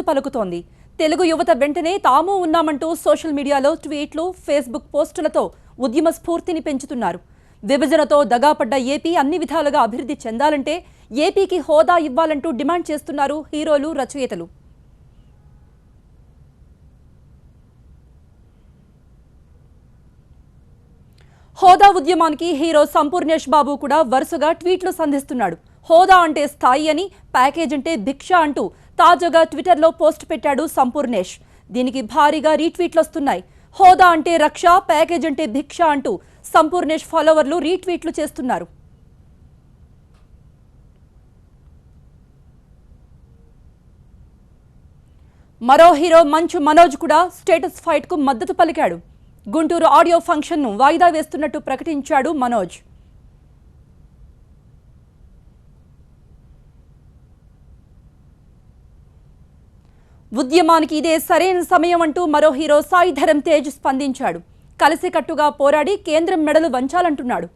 పలుకుతోంది. తెలుగు యువత వెంటనే తాము ఉన్నామంటూ సోషల్ మీడియాలో ట్వీట్లు, ఫేస్బుక్ పోస్టులతో ఉద్యమ స్ఫూర్తిని పెంచుతున్నారు. విభజనతో దగాపడ్డ ఏపీ అన్ని విధాలుగా అభివృద్ధి చెందాలంటే ఏపీకి హోదా ఇవ్వాలంటూ డిమాండ్ చేస్తున్నారు హీరోలు, రచయితలు. హోదా ఉద్యమానికి హీరో సంపూర్ణేష్ బాబు కూడా వరుసగా ట్వీట్లు సంధిస్తున్నాడు. హోదా అంటే స్థాయి అని, ప్యాకేజ్ అంటే భిక్ష అంటూ తాజాగా ట్విట్టర్లో పోస్ట్ పెట్టాడు సంపూర్ణేష్. దీనికి భారీగా రీట్వీట్లు వస్తున్నాయి. హోదా అంటే రక్ష, ప్యాకేజ్ అంటే భిక్ష అంటూ సంపూర్ణేష్ ఫాలోవర్లు రీట్వీట్లు చేస్తున్నారు. మరో హీరో మంచు మనోజ్ కూడా స్టేటస్ ఫైట్ కు మద్దతు పలికాడు. గుంటూరు ఆడియో ఫంక్షన్ ను వాయిదా వేస్తున్నట్టు ప్రకటించాడు మనోజ్. ఉద్యమానికి ఇదే సరైన సమయం అంటూ మరో హీరో సాయి ధరమ్ తేజ్ స్పందించాడు. కలిసికట్టుగా పోరాడి కేంద్రం మెడలు వంచాలంటున్నాడు.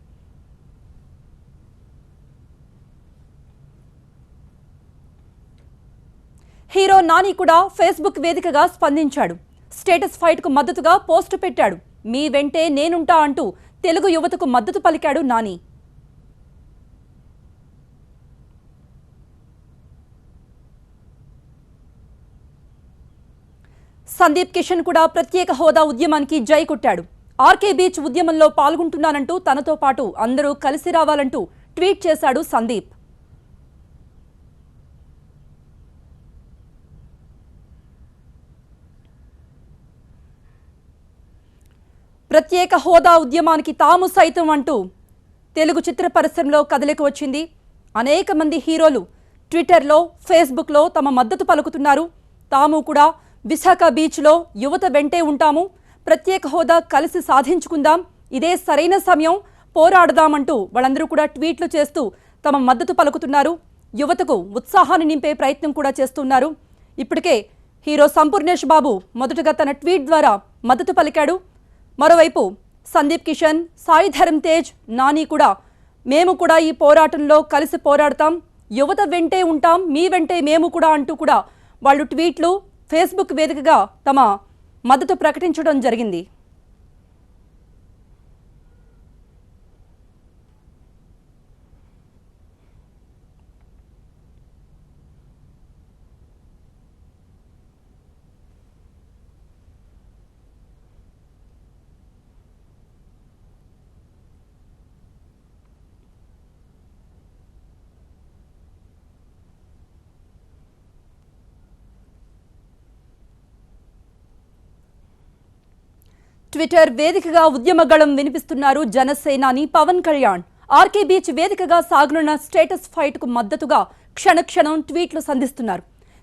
హీరో నాని కూడా ఫేస్బుక్ వేదికగా స్పందించాడు. స్టేటస్ ఫైట్ కు మద్దతుగా పోస్ట్ పెట్టాడు. మీ వెంటే నేనుంటా అంటూ తెలుగు యువతకు మద్దతు పలికాడు నాని. సందీప్ కిషన్ కూడా ప్రత్యేక హోదా ఉద్యమానికి జై కొట్టాడు. ఆర్కే బీచ్ ఉద్యమంలో పాల్గొంటున్నానంటూ తనతో పాటు అందరూ కలిసి రావాలంటూ ట్వీట్ చేశాడు సందీప్. ప్రత్యేక హోదా ఉద్యమానికి తాము సైతం అంటూ తెలుగు చిత్ర పరిశ్రమలో కదలిక వచ్చింది. అనేక మంది హీరోలు ట్విట్టర్లో, ఫేస్బుక్లో తమ మద్దతు పలుకుతున్నారు. తాము కూడా విశాఖ బీచ్లో యువత వెంటే ఉంటాము, ప్రత్యేక హోదా కలిసి సాధించుకుందాం, ఇదే సరైన సమయం, పోరాడదామంటూ వాళ్ళందరూ కూడా ట్వీట్లు చేస్తూ తమ మద్దతు పలుకుతున్నారు. యువతకు ఉత్సాహాన్ని నింపే ప్రయత్నం కూడా చేస్తున్నారు. ఇప్పటికే హీరో సంపూర్ణేష్ బాబు మొదటగా తన ట్వీట్ ద్వారా మద్దతు పలికాడు. మరోవైపు సందీప్ కిషన్, సాయి ధరమ్ తేజ్, నాని కూడా మేము కూడా ఈ పోరాటంలో కలిసి పోరాడతాం, యువత వెంటే ఉంటాం, మీ వెంటే మేము కూడా అంటూ కూడా వాళ్ళు ట్వీట్లు, ఫేస్బుక్ వేదికగా తమ మద్దతు ప్రకటించడం జరిగింది. ట్విట్టర్ వేదికగా ఉద్యమగళం వినిపిస్తున్నారు జనసేనాని పవన్ కళ్యాణ్. ఆర్కే బీచ్ వేదికగా సాగనున్న స్టేటస్ ఫైట్ కు మద్దతుగా క్షణక్షణం ట్వీట్లు సంధిస్తున్నారు.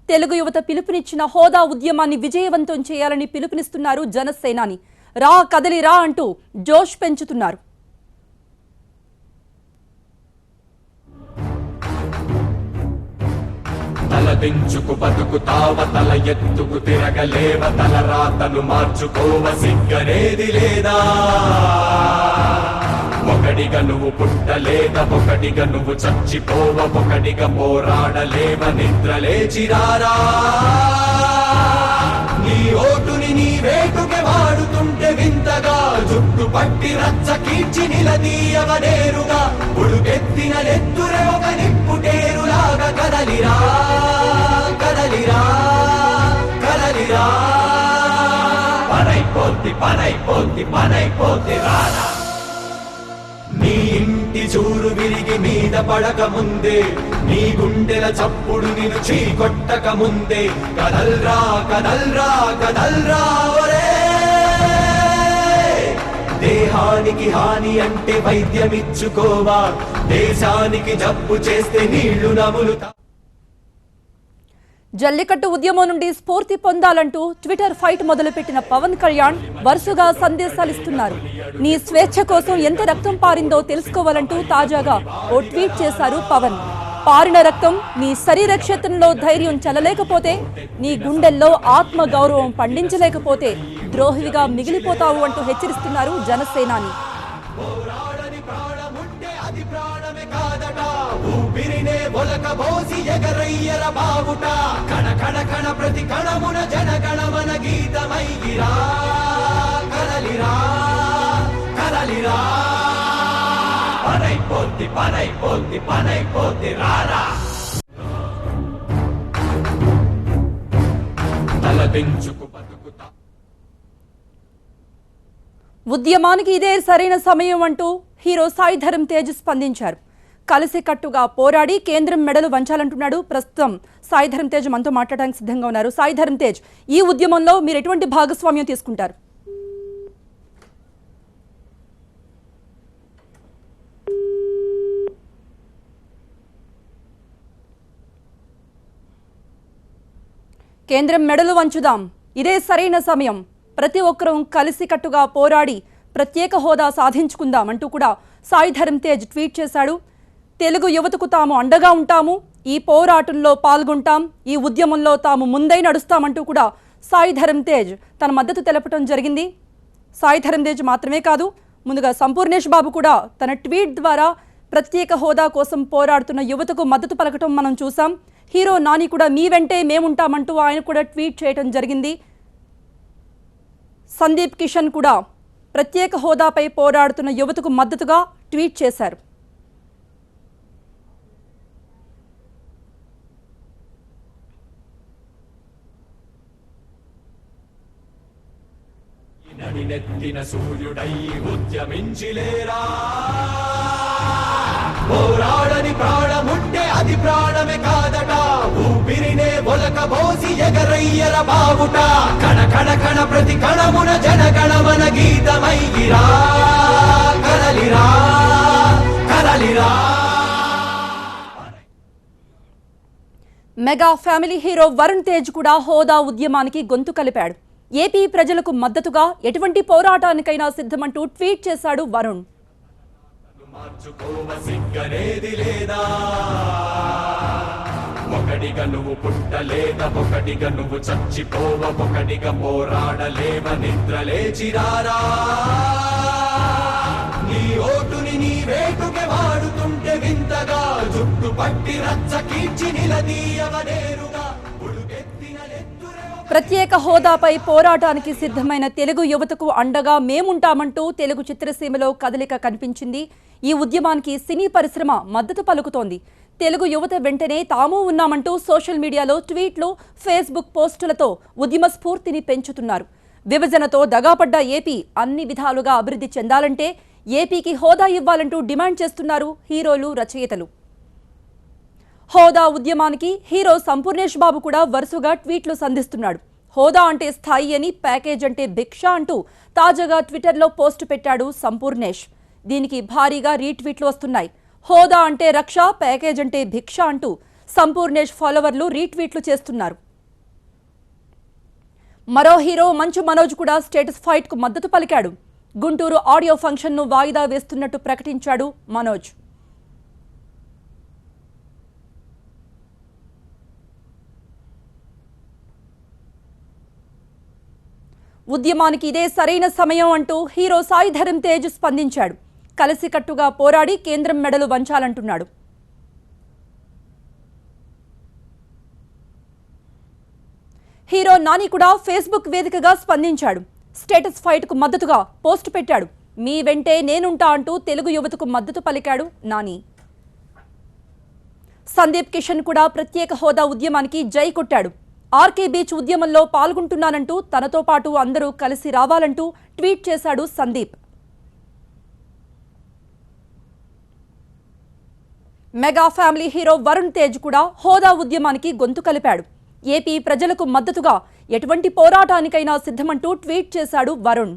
తెలుగు యువత పిలుపునిచ్చిన హోదా ఉద్యమాన్ని విజయవంతం చేయాలని పిలుపునిస్తున్నారు జనసేనాని. రా కదలి రా అంటూ జోష్ పెంచుతున్నారు. తలదించుకు బతుకుతావ, తల ఎత్తుకు తిరగలేవ, తల రాతను మార్చుకోవ, సిగ్గనేది లేదా? ఒకడిగా నువ్వు పుట్టలేద, ఒకడిగా నువ్వు చచ్చిపోవ, ఒకడిగా పోరాడలేవ, నిద్రలేచిరారా. నీ ఓటుని నీ వేటుకే వాడుతుంటే వింతగా, జుట్టు పట్టి రచ్చ కీర్చి నిలదీయవ నేరుగా, ఉడుకెత్తిన నెత్తురే ఒక నిప్పుటేరులాగా కదలిరా, కదలిరా, కదలిరా. పనైపోద్ది పనైపోద్ది పనైపోద్ది రారా. నీ ఇంటి చూరు విరిగి మీద పడక ముందే, నీ గుండెల చప్పుడు నిన్ను చీకొట్టక ముందే, కదల్రా కదల్రా కదల్రా. ఒరే దేహానికి హాని అంటే వైద్యమిచ్చుకోవా, దేశానికి జబ్బు చేస్తే నీళ్లు నములుతా. జల్లికట్టు ఉద్యమం నుండి స్ఫూర్తి పొందాలంటూ ట్విట్టర్ ఫైట్ మొదలుపెట్టిన పవన్ కళ్యాణ్ వరుసగా సందేశాలిస్తున్నారు. నీ స్వేచ్ఛ కోసం ఎంత రక్తం పారిందో తెలుసుకోవాలంటూ తాజాగా ఓ ట్వీట్ చేశారు పవన్. పారిన రక్తం నీ శరీర క్షేత్రంలో ధైర్యం చల్లలేకపోతే, నీ గుండెల్లో ఆత్మ గౌరవం పండించలేకపోతే ద్రోహిగా మిగిలిపోతావు అంటూ హెచ్చరిస్తున్నారు జనసేనాని. ప్రాణమే కాదట ఊపిరినే ఒలకబోసి ఎగరయ్యర బావుట కణ కణ కణ ప్రతి కణమున జనగణమన గీతమైగిరా కదలిరా కదలిరా పనైపోద్ది పనైపోద్ది పనైపోద్ది రారా తలదించుకు బతుకుతా ఉద్యమానికి ఇదే సరైన సమయం అంటూ హీరో సాయి ధరమ్ తేజ్ స్పందించారు. కలిసికట్టుగా పోరాడి కేంద్రం మెడలు వంచాలంటున్నాడు. ప్రస్తుతం సాయి ధరమ్ తేజ్ మనతో మాట్లాడడానికి సిద్ధంగా ఉన్నారు. సాయి ధరమ్ తేజ్, ఈ ఉద్యమంలో మీరు ఎటువంటి భాగస్వామ్యం తీసుకుంటారు? కేంద్రం మెడలు వంచుదాం, ఇదే సరైన సమయం, ప్రతి ఒక్కరూ కలిసికట్టుగా పోరాడి ప్రత్యేక హోదా సాధించుకుందాం అంటూ కూడా సాయి ధరమ్ తేజ్ ట్వీట్ చేశాడు. తెలుగు యువతకు తాము అండగా ఉంటాము, ఈ పోరాటంలో పాల్గొంటాం, ఈ ఉద్యమంలో తాము ముందై నడుస్తామంటూ కూడా సాయి ధరమ్ తేజ్ తన మద్దతు తెలపడం జరిగింది. సాయి ధరమ్ తేజ్ మాత్రమే కాదు, ముందుగా సంపూర్ణేష్ బాబు కూడా తన ట్వీట్ ద్వారా ప్రత్యేక హోదా కోసం పోరాడుతున్న యువతకు మద్దతు పలకటం మనం చూసాం. హీరో నాని కూడా మీ వెంటే మేముంటామంటూ ఆయన కూడా ట్వీట్ చేయడం జరిగింది. సందీప్ కిషన్ కూడా ప్రత్యేక హోదాపై పోరాడుతున్న యువతకు మద్దతుగా ట్వీట్ చేశారు. నడినెత్తిన సూర్యుడై ఉద్యమించిలేరా పోరాడని ప్రాణముంటే అది ప్రాణమే కాదట ఊపిరినే ఒలకబోసి ఎగరయ్యర బావుట కణ కణ కణ ప్రతి కణమున జనగణమన గీతమైగిరా కదలిరా కదలిరా. Mega family hero Varun Tej కూడా హోదా ఉద్యమానికి గొంతు కలిపాడు. ఏపీ ప్రజలకు మద్దతుగా ఎటువంటి పోరాటానికైనా సిద్ధమంటూ ట్వీట్ చేశాడు వరుణ్. మార్చుకోవ సిగ్గనేది లేదా ఒకటిగా నువ్వు పుట్టలేదా ఒకటిగా నువ్వు చచ్చిపోవ ఒకటిగా పోరాడలేవ నిద్ర లేచిరారా నీ ఓటుని నీ వేటుకే వాడుతుంటే వింతగా జుట్టు పట్టి రచ్చ కీర్చి నిలదీయవనేరుగా ఉడుకెత్తిన నెత్తురే ప్రత్యేక హోదాపై పోరాటానికి సిద్ధమైన తెలుగు యువతకు అండగా మేముంటామంటూ తెలుగు చిత్రసీమలో కదలిక కనిపించింది. ఈ ఉద్యమానికి సినీ పరిశ్రమ మద్దతు పలుకుతోంది. తెలుగు యువత వెంటనే తాము ఉన్నామంటూ సోషల్ మీడియాలో ట్వీట్లు, ఫేస్బుక్ పోస్టులతో ఉద్యమ స్ఫూర్తిని పెంచుతున్నారు. విభజనతో దగాపడ్డ ఏపీ అన్ని విధాలుగా అభివృద్ధి చెందాలంటే ఏపీకి హోదా ఇవ్వాలంటూ డిమాండ్ చేస్తున్నారు హీరోలు, రచయితలు. హోదా ఉద్యమానికి హీరో సంపూర్ణేష్ బాబు కూడా వరుసగా ట్వీట్లు సంధిస్తున్నాడు. హోదా అంటే స్థాయి అని, ప్యాకేజ్ అంటే భిక్ష అంటూ తాజాగా ట్విట్టర్లో పోస్టు పెట్టాడు సంపూర్ణేష్. దీనికి భారీగా రీట్వీట్లు వస్తున్నాయి. హోదా అంటే రక్ష, ప్యాకేజ్ అంటే భిక్ష అంటూ సంపూర్ణేష్ ఫాలోవర్లు రీట్వీట్లు చేస్తున్నారు. మరో హీరో మంచు మనోజ్ కూడా స్టేటస్ ఫైట్కు మద్దతు పలికాడు. గుంటూరు ఆడియో ఫంక్షన్ను వాయిదా వేస్తున్నట్టు ప్రకటించాడు మనోజ్. ఉద్యమానికి ఇదే సరైన సమయం అంటూ హీరో సాయి ధరమ్ తేజ్ స్పందించాడు. కలిసికట్టుగా పోరాడి కేంద్రం మెడలు వంచాలంటున్నాడు. హీరో నాని కూడా ఫేస్బుక్ వేదికగా స్పందించాడు. స్టేటస్ ఫైట్కు మద్దతుగా పోస్ట్ పెట్టాడు. మీ వెంటే నేనుంటా అంటూ తెలుగు యువతకు మద్దతు పలికాడు నాని. సందీప్ కిషన్ కూడా ప్రత్యేక హోదా ఉద్యమానికి జై కొట్టాడు. ఆర్కే బీచ్ ఉద్యమంలో పాల్గొంటున్నానంటూ తనతో పాటు అందరూ కలిసి రావాలంటూ ట్వీట్ చేశాడు Sandeep. Mega family hero Varun Tej కూడా హోదా ఉద్యమానికి గొంతు కలిపాడు. ఏపీ ప్రజలకు మద్దతుగా ఎటువంటి పోరాటానికైనా సిద్ధమంటూ ట్వీట్ చేశాడు వరుణ్.